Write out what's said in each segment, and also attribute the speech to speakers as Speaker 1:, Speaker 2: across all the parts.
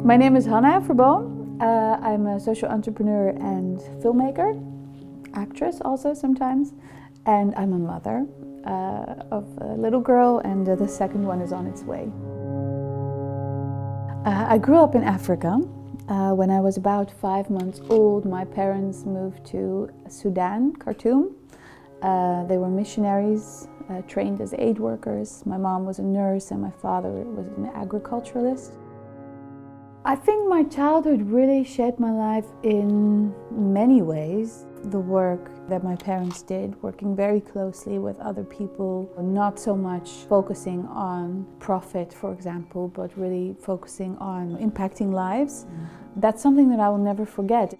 Speaker 1: My name is Hannah Verboom. I'm a social entrepreneur and filmmaker, actress also sometimes, and I'm a mother of a little girl, and the second one is on its way. I grew up in Africa. When I was about 5 months old, my parents moved to Sudan, Khartoum. They were missionaries, trained as aid workers. My mom was a nurse and my father was an agriculturalist. I think my childhood really shaped my life in many ways. The work that my parents did, working very closely with other people, not so much focusing on profit, for example, but really focusing on impacting lives. That's something that I will never forget.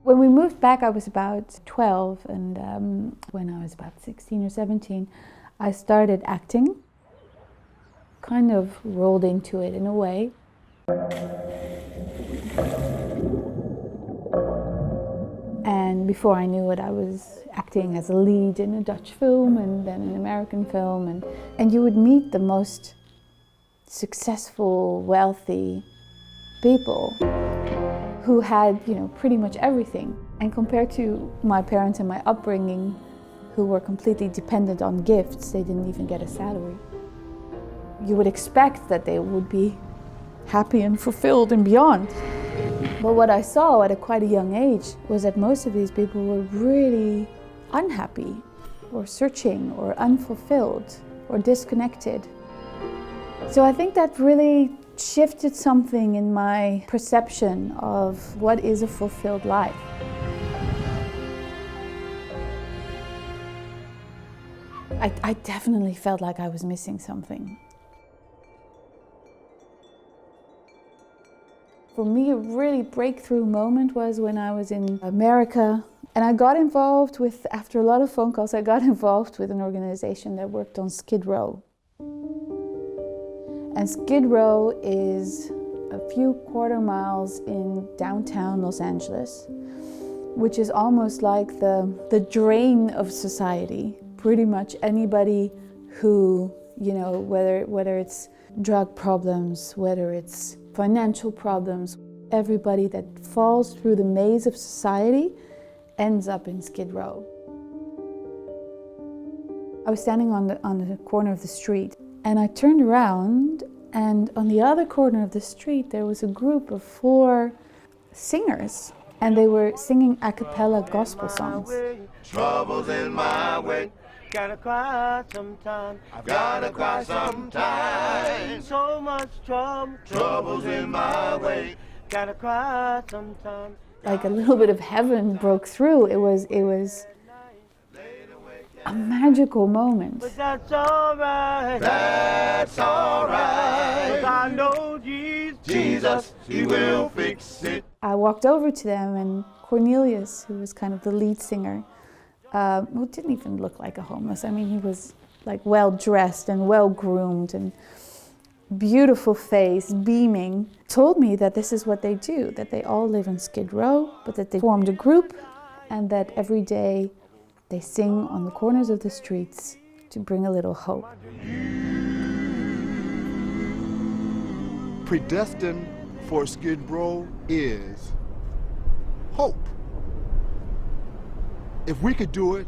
Speaker 1: When we moved back, I was about 12, and when I was about 16 or 17, I started acting. Kind of rolled into it in a way. And before I knew it, I was acting as a lead in a Dutch film and then an American film. And you would meet the most successful, wealthy people who had, pretty much everything. And compared to my parents and my upbringing, who were completely dependent on gifts, they didn't even get a salary. You would expect that they would be happy and fulfilled and beyond. But what I saw at quite a young age was that most of these people were really unhappy or searching or unfulfilled or disconnected. So I think that really shifted something in my perception of what is a fulfilled life. I definitely felt like I was missing something. For me, a really breakthrough moment was when I was in America, and I got involved with, after a lot of phone calls, I got involved with an organization that worked on Skid Row. And Skid Row is a few quarter miles in downtown Los Angeles, which is almost like the drain of society. Pretty much anybody who, whether it's drug problems, whether it's financial problems, everybody that falls through the maze of society ends up in Skid Row. I was standing on the corner of the street, and I turned around, and on the other corner of the street there was a group of 4 singers, and they were singing a cappella gospel songs.
Speaker 2: Troubles in my way. Gotta cry sometimes. I've gotta cry sometimes. So much troubles in my way. Gotta cry sometimes.
Speaker 1: Like a little bit of heaven broke through. It was a magical moment.
Speaker 2: But that's alright. That's alright. 'Cause I know Jesus, He will fix it.
Speaker 1: I walked over to them, and Cornelius, who was kind of the lead singer, who didn't even look like a homeless. I mean, he was like well dressed and well groomed and beautiful face, beaming, told me that this is what they do, that they all live in Skid Row, but that they formed a group and that every day they sing on the corners of the streets to bring a little hope.
Speaker 3: Predestined for Skid Row is hope. If we could do it,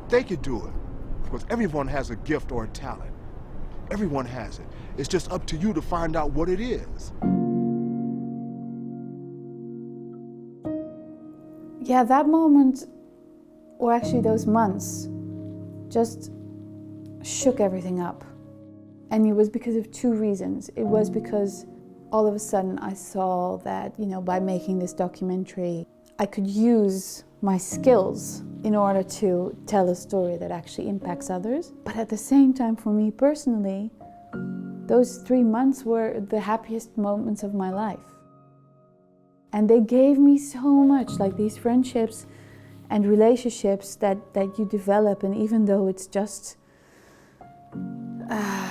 Speaker 3: they could do it. Because everyone has a gift or a talent. Everyone has it. It's just up to you to find out what it is.
Speaker 1: Yeah, that moment, or actually those months, just shook everything up. And it was because of 2 reasons. It was because all of a sudden I saw that, by making this documentary, I could use my skills in order to tell a story that actually impacts others. But at the same time, for me personally, those 3 months were the happiest moments of my life. And they gave me so much, like these friendships and relationships that you develop, and even though it's just, I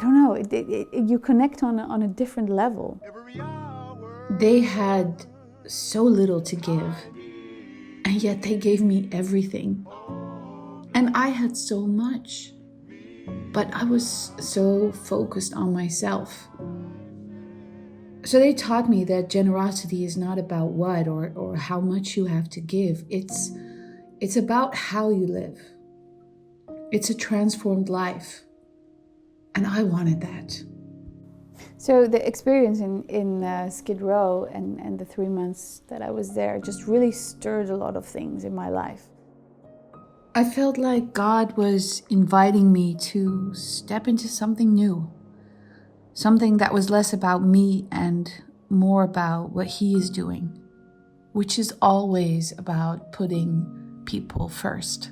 Speaker 1: don't know, you connect on a different level.
Speaker 4: They had so little to give, and yet they gave me everything. And I had so much, but I was so focused on myself. So they taught me that generosity is not about what or how much you have to give. It's about how you live. It's a transformed life. And I wanted that.
Speaker 1: So the experience in Skid Row and the 3 months that I was there just really stirred a lot of things in my life.
Speaker 4: I felt like God was inviting me to step into something new. Something that was less about me and more about what He is doing, which is always about putting people first.